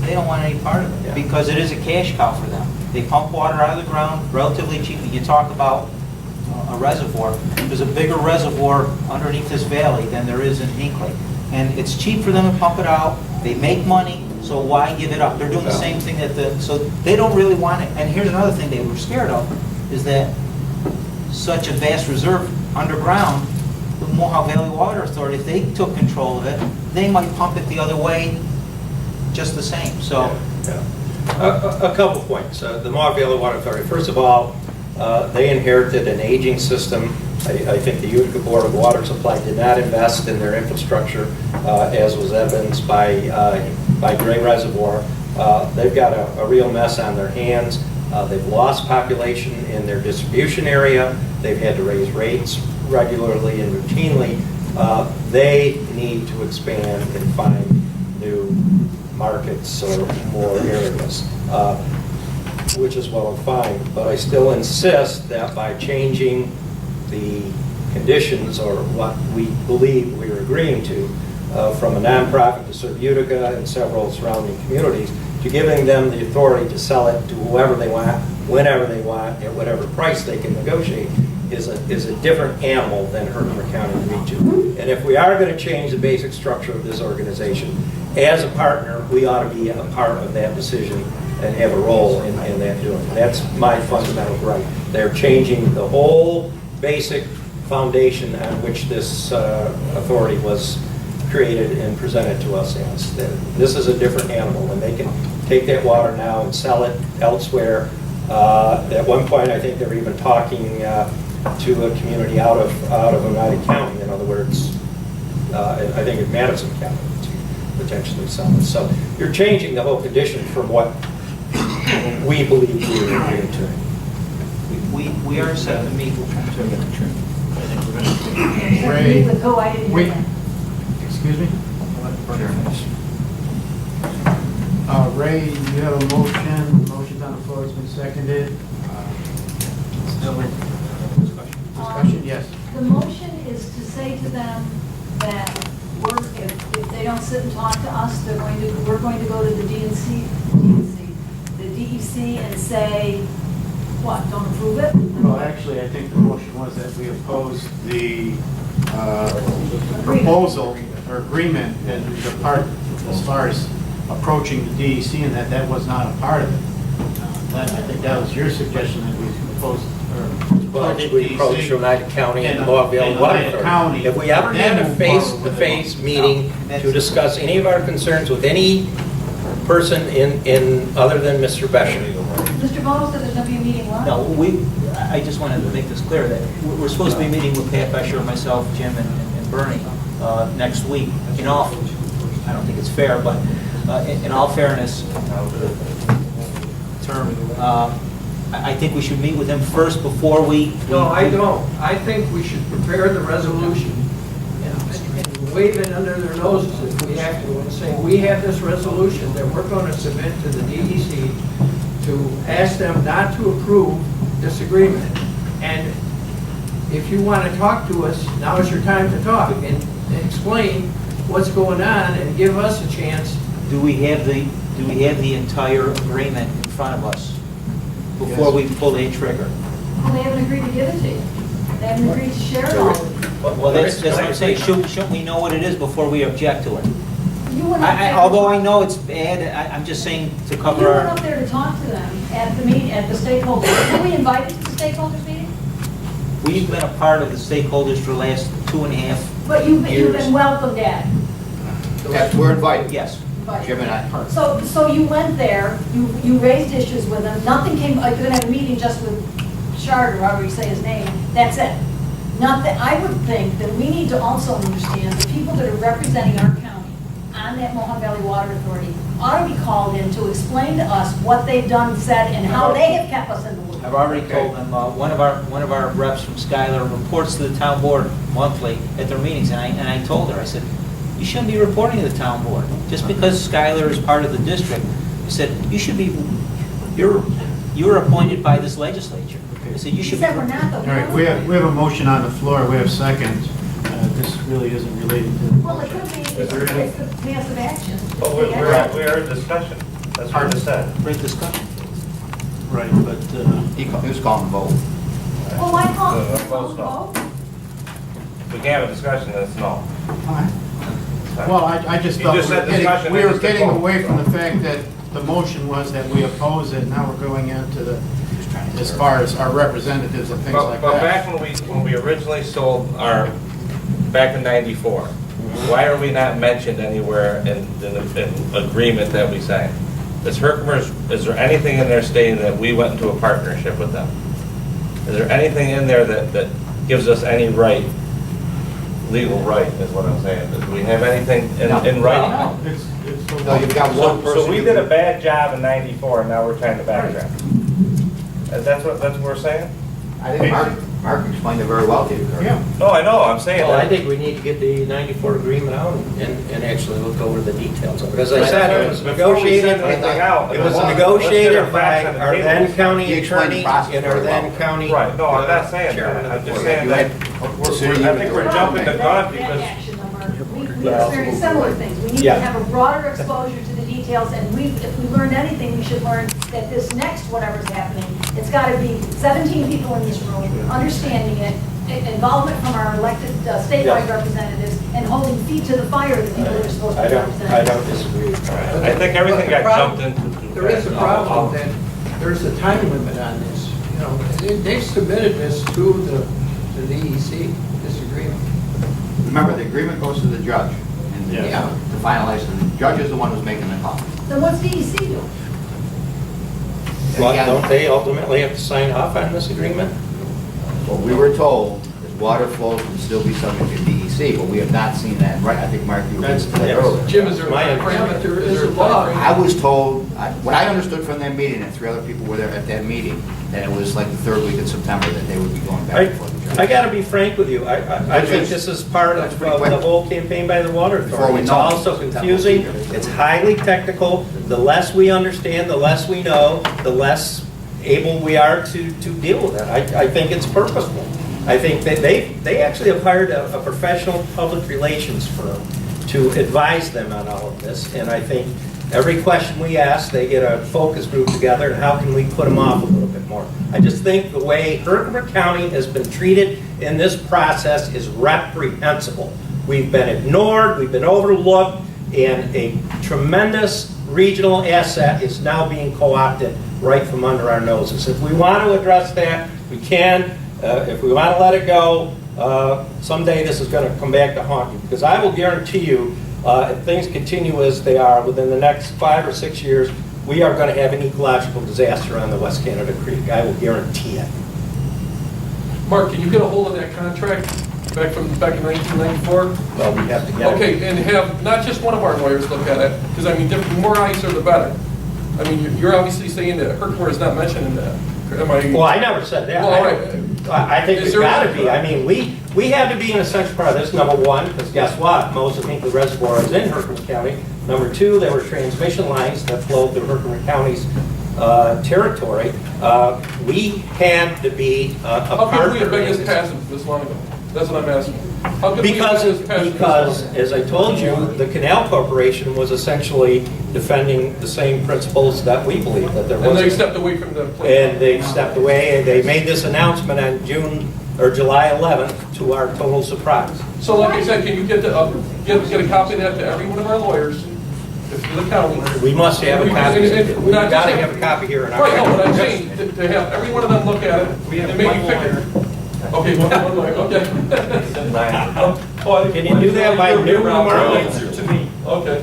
they don't want any part of it, because it is a cash cow for them. They pump water out of the ground relatively cheaply. You talk about a reservoir, there's a bigger reservoir underneath this valley than there is in Hinkley. And it's cheap for them to pump it out, they make money, so why give it up? They're doing the same thing so they don't really want it. And here's another thing they were scared of, is that such a vast reserve underground, the Mohawk Valley Water Authority, if they took control of it, they might pump it the other way just the same, so. A couple points. The Mohawk Valley Water Authority, first of all, they inherited an aging system. I think the Utica Board of Water Supply did not invest in their infrastructure, as was evidenced by Gray Reservoir. They've got a real mess on their hands. They've lost population in their distribution area. They've had to raise rates regularly and routinely. They need to expand and find new markets or more areas, which is well and fine. But I still insist that by changing the conditions, or what we believe we're agreeing to, from a nonprofit to serve Utica and several surrounding communities, to giving them the authority to sell it to whoever they want, whenever they want, at whatever price they can negotiate, is a different animal than Herkimer County agreed to. And if we are going to change the basic structure of this organization, as a partner, we ought to be a part of that decision and have a role in that doing. That's my fundamental right. They're changing the whole basic foundation on which this authority was created and presented to us as. This is a different animal, and they can take that water now and sell it elsewhere. At one point, I think they were even talking to a community out of Oneida County. In other words, I think in Madison County, to potentially sell it. So you're changing the whole condition from what we believe we were agreeing to. We are set to meet. Ray, With who? I didn't hear that. excuse me? Ray, you have a motion. Motion's on the floor. It's been seconded. Discussion, yes. The motion is to say to them that if they don't sit and talk to us, we're going to go to the the DEC and say, what, don't approve it? Well, actually, I think the motion was that we opposed the proposal or agreement and the part as far as approaching the DEC, and that was not a part of it. I think that was your suggestion, that we opposed. Well, I think we approached Oneida County and Mohawk Valley Water Authority. If we ever had a face-to-face meeting to discuss any of our concerns with any person in other than Mr. Besham. Mr. Bono said there's going to be a meeting, what? No, I just wanted to make this clear that we're supposed to be meeting with Pat Besher, myself, Jim, and Bernie next week. I don't think it's fair, but in all fairness, I think we should meet with him first before we... No, I don't. I think we should prepare the resolution and wave it under their noses if we have to, and say, we have this resolution that we're going to submit to the DEC to ask them not to approve this agreement. And if you want to talk to us, now is your time to talk and explain what's going on and give us a chance. Do we have the entire agreement in front of us before we pull the trigger? Well, they haven't agreed to give it to you. They haven't agreed to share it all with you. Well, that's what I'm saying. Shouldn't we know what it is before we object to it? You went up there- Although I know it's bad, I'm just saying to You cover went our... up there to talk to them at the meeting, at the stakeholders. Were we invited to the stakeholders meeting? We've been a part of the stakeholders for the last 2.5 But you've years. been welcomed at. Yes, we're invited. Yes. Jim and I. So you went there, you raised issues with them, nothing came, you could have a meeting just with Shard, or however you say his name, that's it. Nothing, I would think that we need to also understand the people that are representing our county on that Mohawk Valley Water Authority ought to be called in to explain to us what they've done, said, and how they have kept us in the loop. I've already told them, one of our reps from Schuyler reports to the town board monthly at their meetings, and I told her, I said, you shouldn't be reporting to the town board. Just because Schuyler is part of the district, I said, you You were appointed by this legislature. I said you She should be. said we're not, though. All right, we have a motion on the floor, we have second. This really isn't related to. Well, it could be, it's the massive action. But we're in discussion. That's what I just said. Great discussion. Right, but, He was calling the vote. Well, why call The it? vote's no. We can have a discussion, that's no. well, I just You thought just said discussion, we I were just said getting vote. away from the fact that the motion was that we oppose it, now we're going into the, as far as our representatives and things like But that. back when we originally sold our, back in '94, why are we not mentioned anywhere in agreement that we signed? Is there anything in there stating that we went into a partnership with them? Is there anything in there that gives us any right, legal right, is what I'm saying? Do we have anything in writing? No, it's the No, you've got one person. So we did a bad job in '94, and now we're trying to backtrack. That's what we're saying? I think Mark explained it very well to you, Kurt. Yeah. No, I know, I'm saying Well, I that. think we need to get the 94 agreement out and actually look over the details of it. As I said, it was Before we negotiated, send anything out, it was let's get negotiated our facts by on the our table. then county He explained the attorney process and our very well. then county. Right, no, I'm not saying chairman that, of I'm the just board. saying You that, had- I think we're jumping the gun because, Action number. We experienced similar things. We need to Yeah. have a broader exposure to the details, and if we learned anything, we should learn that this next whatever's happening, it's got to be 17 people in this room understanding it, involvement from our elected statewide Yeah. representatives, and holding feet to the fire the people that are supposed to I be don't represented. disagree. I think everything got jumped into. There is a problem that there's a time limit on this. You know, they've submitted this to the DEC, this agreement. Remember, the agreement goes to the judge, and Yeah. to finalize, and the judge is the one who's making the call. Then what's DEC doing? Well, Again, don't they ultimately have to sign off on this agreement? What we were told is water flows can still be subject to DEC, but we have not seen that, right? I think, Mark, you That's- alluded to that yes. earlier. Jim, is there a My time frame? understanding. There is a law. I was told, what I understood from that meeting, and 3 other people were there at that meeting, that it was like the 3rd week of September that they would be going back before the judge. I got to be frank with you. I think this is part That's of pretty quick. the whole campaign by the Water Before Authority. we It's know all it. so confusing. It's highly technical. The less we understand, the less we know, the less able we are to deal with it. I think it's purposeful. I think that they actually have hired a professional public relations firm to advise them on all of this. And I think every question we ask, they get a focus group together, and how can we put them off a little bit more? I just think the way Herkimer County has been treated in this process is reprehensible. We've been ignored, we've been overlooked, and a tremendous regional asset is now being co-opted right from under our noses. If we want to address that, we can. If we want to let it go, someday this is going to come back to haunt you. Because I will guarantee you, if things continue as they are, within the next 5 or 6 years, we are going to have an ecological disaster on the West Canada Creek. I will guarantee it. Mark, can you get a hold of that contract back in 1994? Well, we have to get it. Okay, and have not just one of our lawyers look at it, because I mean, the more eyes are the better. I mean, you're obviously saying that Herkimer is not mentioned in that. Am I? Well, I never said that. Well, all right. I think Is it's there- got to be. I mean, we have to be an essential part of this, number one, because guess what? Most of the reservoir is in Herkimer County. Number two, there were transmission lines that flowed through Herkimer County's territory. We had to be a How partner. could we have been in this this. passive this long ago? That's what I'm asking. How could we have been this passive this Because, long? as I told you, the Canal Corporation was essentially defending the same principles that we believe, that there was. And they stepped away from the plan. And they stepped away, and they made this announcement on July 11th, to our total surprise. So like I said, can you get a copy of that to every one of our lawyers, to the county? We must have a copy. And We've not got to just have a copy here in our. Right, no, what I'm saying, to have every one of them look at it, and maybe pick it. Okay, one lawyer, okay. Can you do that by noon tomorrow? Answer to me. Okay.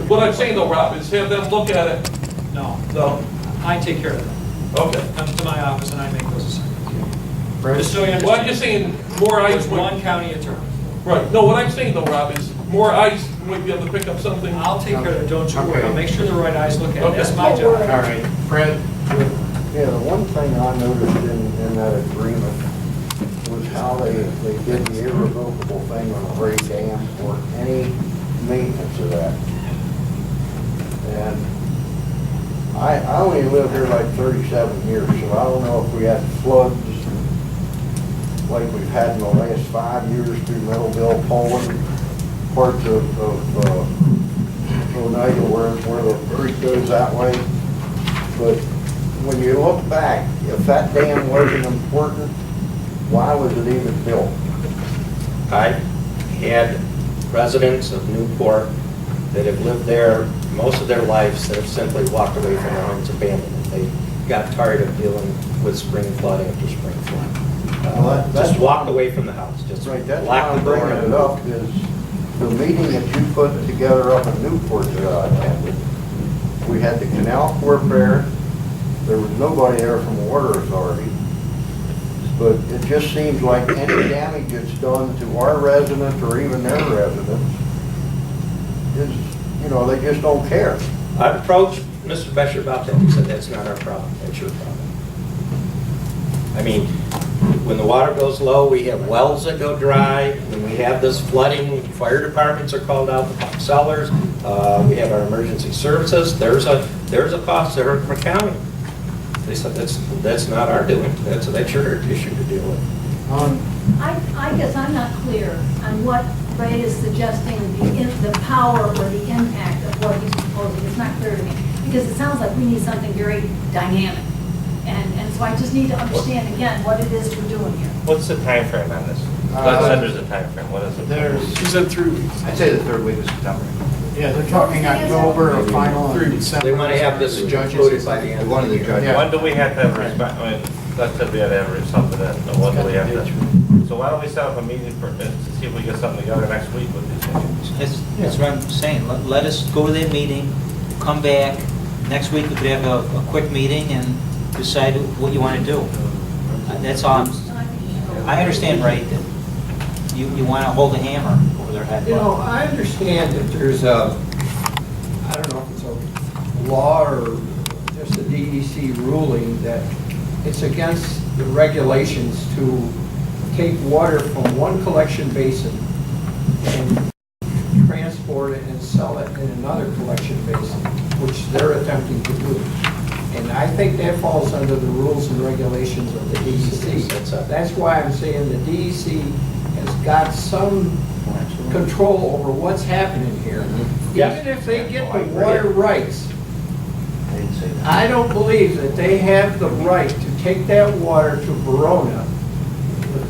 What I'm saying though, Rob, is have them look at it. No, No. I take care of it. Okay. Comes to my office and I make those assignments. Right. Just so you Well, I'm understand, just saying, more eyes there's would. one county attorney. Right, no, what I'm saying though, Rob, is more eyes would be able to pick up something. I'll take care of it, don't you worry. Okay. I'll make sure the right eyes look at it. Okay. That's my job. All right, Fred? Yeah, the one thing I noticed in that agreement was how they did the irrevocable thing on Gray Dam or any maintenance of that. And I only lived here like 37 years, so I don't know if we had floods like we've had in the last 5 years through Middleville, Poland, parts of Oneida where the creek goes that way. But when you look back, if that dam wasn't important, why was it even built? I had residents of Newport that have lived there most of their lives that have simply walked away from their homes, abandoned it. They got tired of dealing with spring flood after spring flood. Well, that's Just walked away from the house, just Right, that's why locked I'm the door. bringing it up, is the meeting that you put together up in Newport that I attended. We had the Canal Corp there, there was nobody there from the Water Authority. But it just seems like any damage that's done to our residents or even their residents is, you know, they just don't care. I've approached Mr. Bescher about that. He said, that's not our problem, that's your problem. I mean, when the water goes low, we have wells that go dry. When we have this flooding, fire departments are called out, the pump sellers. We have our emergency services. There's a cost to Herkimer County. They said, that's not our doing. That's your issue to deal with. I guess I'm not clear on what Ray is suggesting, the power or the impact of what he's proposing. It's not clear to me, because it sounds like we need something very dynamic. And so I just need to understand again what it is we're doing here. What's the time frame on this? Let's say there's a time frame. What is it? She said 3 weeks. I'd say the third week of September. Yeah, they're talking October or final in December. They want to have this The judges- concluded by the end of One of the the year. judges. When do we have to have, I mean, let's say we have to have something in, when do we have to? So why don't we set up a meeting to see if we get something together next week with these issues? That's what I'm saying. Let us go to that meeting, come back. Next week, we could have a quick meeting and decide what you want to do. That's all. I understand, Ray, that you want to hold a hammer over their head. You know, I understand that there's a, I don't know if it's a law or just a DEC ruling that it's against the regulations to take water from one collection basin and transport it and sell it in another collection basin, which they're attempting to do. And I think that falls under the rules and regulations of the DEC. That's why I'm saying the DEC has got some control over what's happening here. Yes. Even if they get the water rights, I don't believe that they have the right to take that water to Verona.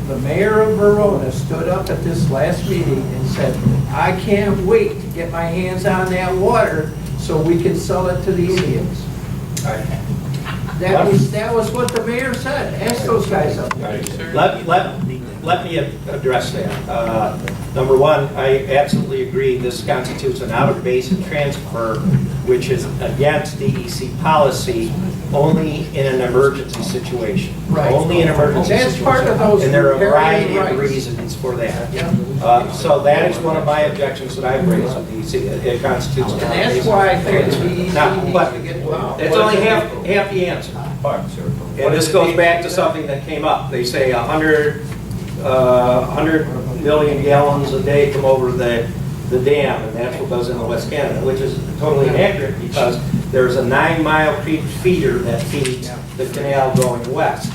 The mayor of Verona stood up at this last meeting and said, I can't wait to get my hands on that water so we can sell it to the Indians. That was what the mayor said. Ask those guys up there. Let me address that. Number one, I absolutely agree this constitutes an out-of-basin transfer, which is against DEC policy only in an emergency situation. Right. Only in emergency That's situations. part of those And there are a variety riparian of rights. reasons for that. So that is one of my objections that I've raised with DEC. It constitutes an And out-of-basin. that's why I think the DEC Now, needs but to get involved. it's only half the answer. And this goes back to something that came up. They say 100 million gallons a day come over the dam, and that's what goes into West Canada, which is totally inaccurate because there's a 9-mile creek feeder that feeds the canal going west.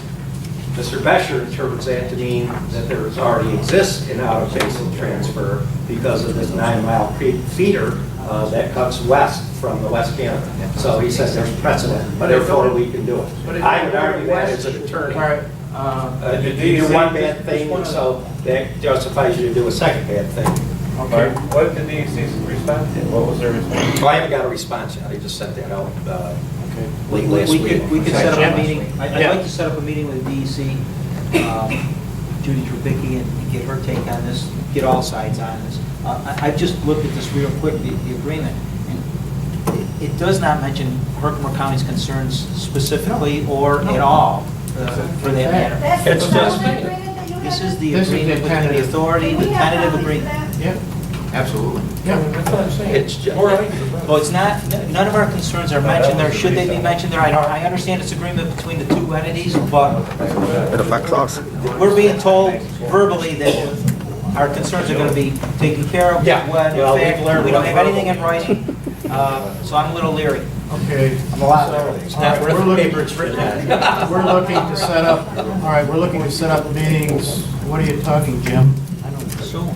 Mr. Bescher interprets that to mean that there already exists an out-of-basin transfer because of this 9-mile creek feeder that cuts west from the West Canada. So he says there's precedent, therefore we can do it. I would argue that as an attorney. You do one bad thing, so that justifies you to do a second bad thing. Okay. What did the DEC respond to? What was their response? Well, I haven't got a response yet. I just sent that out late last We week. could set up a meeting. I'd like to set up a meeting with the DEC, Judy Trubicki, and get her take on this, get all sides on this. I've just looked at this real quick, the agreement, and it does not mention Herkimer County's concerns specifically or at all, for that matter. That's It's the just- settlement agreement that you guys This is the This is the agreement between the tentative. authority, the We have tentative copies of agreement. that. Yep, Absolutely. yeah. That's what I'm saying. It's just- More ice. Well, it's not, none of our concerns are mentioned there. Should they be mentioned there? I understand it's agreement between the two entities, but It affects us. we're being told verbally that our concerns are going to be taken care of. Yeah. When Well, in fact, we've learned we don't have one anything in writing, so I'm a little leery. Okay. I'm allowed so, everything. It's all not right, worth we're the looking- paper it's written on. We're looking to set up, all right, we're looking to set up meetings, what are you talking, Jim? I don't Soon,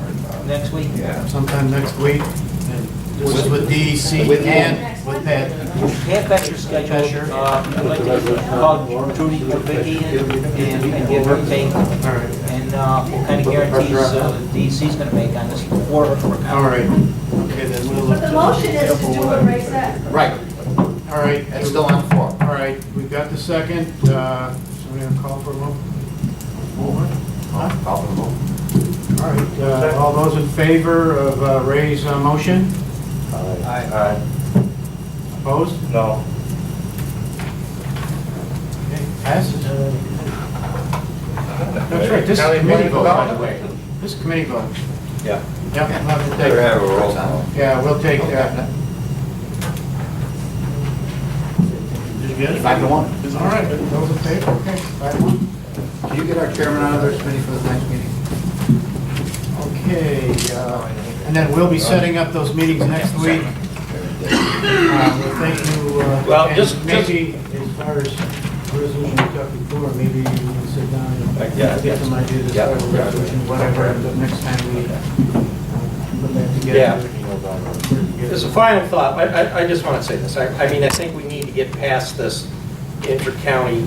next week. Sometime next week, and this is with DEC and with Pat. Have Betcher scheduled, Betcher. I'd like to call Judy or Vicky and give her take, All right, and what kind of guarantees DEC's gonna make on this for Herkimer County. all right, okay, then we'll look But the to. motion is to do what Ray said. Right, All right, it's still on the floor. all right, we've got the second, somebody gonna call for a vote? Call for the vote. All right, all those in favor of Ray's motion? Aye. Opposed? No. Okay, passes. That's right, this is County committee Planning vote, by the Development? way. This is committee vote. Yeah. Yeah, we'll have to Better take, have a roll call. yeah, we'll take that. You good? 5-1. All right, those in favor, okay, 5-1. Can you get our chairman out of this committee for the next meeting? Okay, and then we'll be setting up those meetings next week. We'll thank you. Well, and just- maybe as far as resolution we talked before, maybe you can sit down and Yeah, get some ideas as yeah. far as resolution, whatever, and the next time we put that together. Yeah. As a final thought, I just want to say this. I mean, I think we need to get past this inter-county,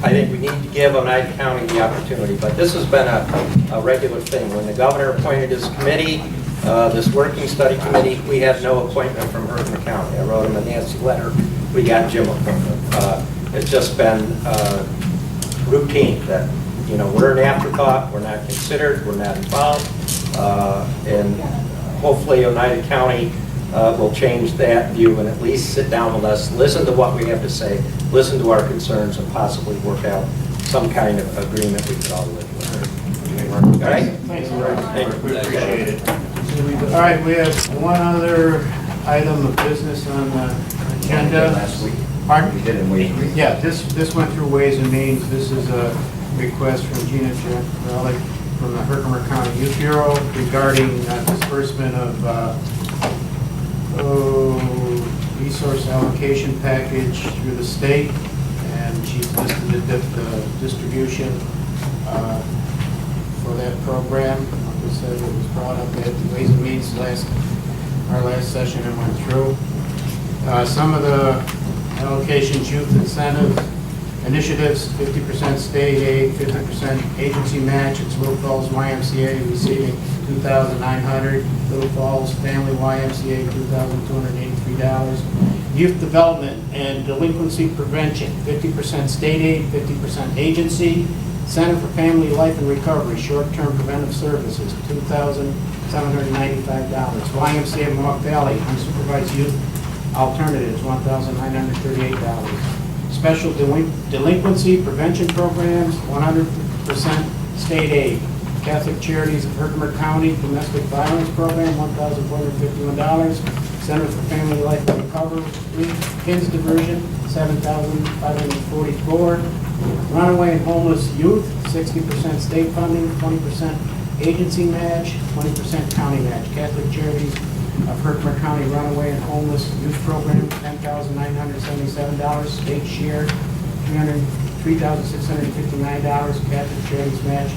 I think we need to give Oneida County the opportunity, but this has been a regular thing. When the governor appointed his committee, this working study committee, we had no appointment from Herkimer County. I wrote him a nasty letter. We got Jim appointed. It's just been routine that, you know, we're an afterthought, we're not considered, we're not involved, and hopefully Oneida County will change that view and at least sit down with us, listen to what we have to say, listen to our concerns, and possibly work out some kind of agreement we could all live with. All right? Thanks, Ray. Thank you. We appreciate it. All right, we have one other item of business on the agenda. Last week. Pardon? We did in Ways and Means. Yeah, this went through Ways and Means. This is a request from Gina Giancarelli from the Herkimer County Youth Bureau regarding disbursement of resource allocation package through the state, and she's listed the distribution for that program. Like I said, it was brought up at the Ways and Means our last session and went through. Some of the allocations, youth incentive initiatives, 50% state aid, 50% agency match. It's Little Falls YMCA receiving $2,900. Little Falls Family YMCA, $2,283. Youth development and delinquency prevention, 50% state aid, 50% agency. Center for Family Life and Recovery, short-term preventive services, $2,795. YMCA Mohawk Valley, unsupervised youth alternatives, $1,938. Special delinquency prevention programs, 100% state aid. Catholic Charities of Herkimer County Domestic Violence Program, $1,451. Center for Family Life and Recovery, kids diversion, $7,544. Runaway and homeless youth, 60% state funding, 20% agency match, 20% county match. Catholic Charities of Herkimer County Runaway and Homeless Youth Program, $10,977. State share, $3,659. Catholic Charities match,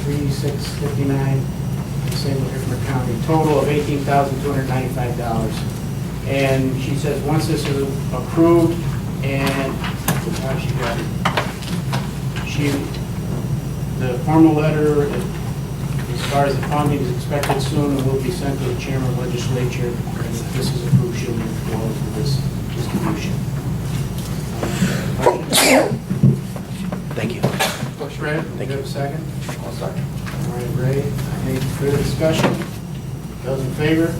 $3,659. Same with Herkimer County. Total of $18,295. And she says, once this is approved, and she got it. The formal letter, as far as the funding, is expected soon and will be sent to the chairman of Legislature. And if this is approved, she'll move forward with this distribution. Thank you. Fred, do you have a second? I'll second. All right, Ray, any further discussion? Those in favor?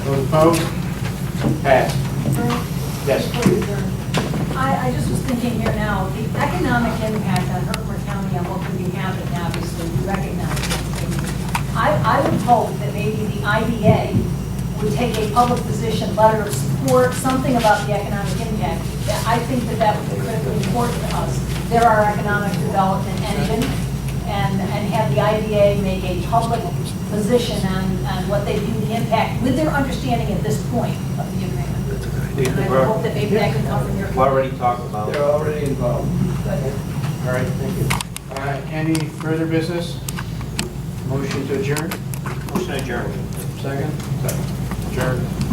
Those opposed? Passed. Yes. I just was thinking here now, the economic impact on Herkimer County on what could be happening, obviously, we recognize it. I would hope that maybe the IDA would take a public position, letter of support, something about the economic impact. I think that would be critically important to us. They're our economic development engine, and have the IDA make a public position on what they view the impact, with their understanding at this point of the agreement. And I would hope that maybe that could come from your. We've already talked about They're it. already involved. Good. All right, thank you. Any further business? Motion to adjourn? Motion adjourned. Second? Second. Adjourn.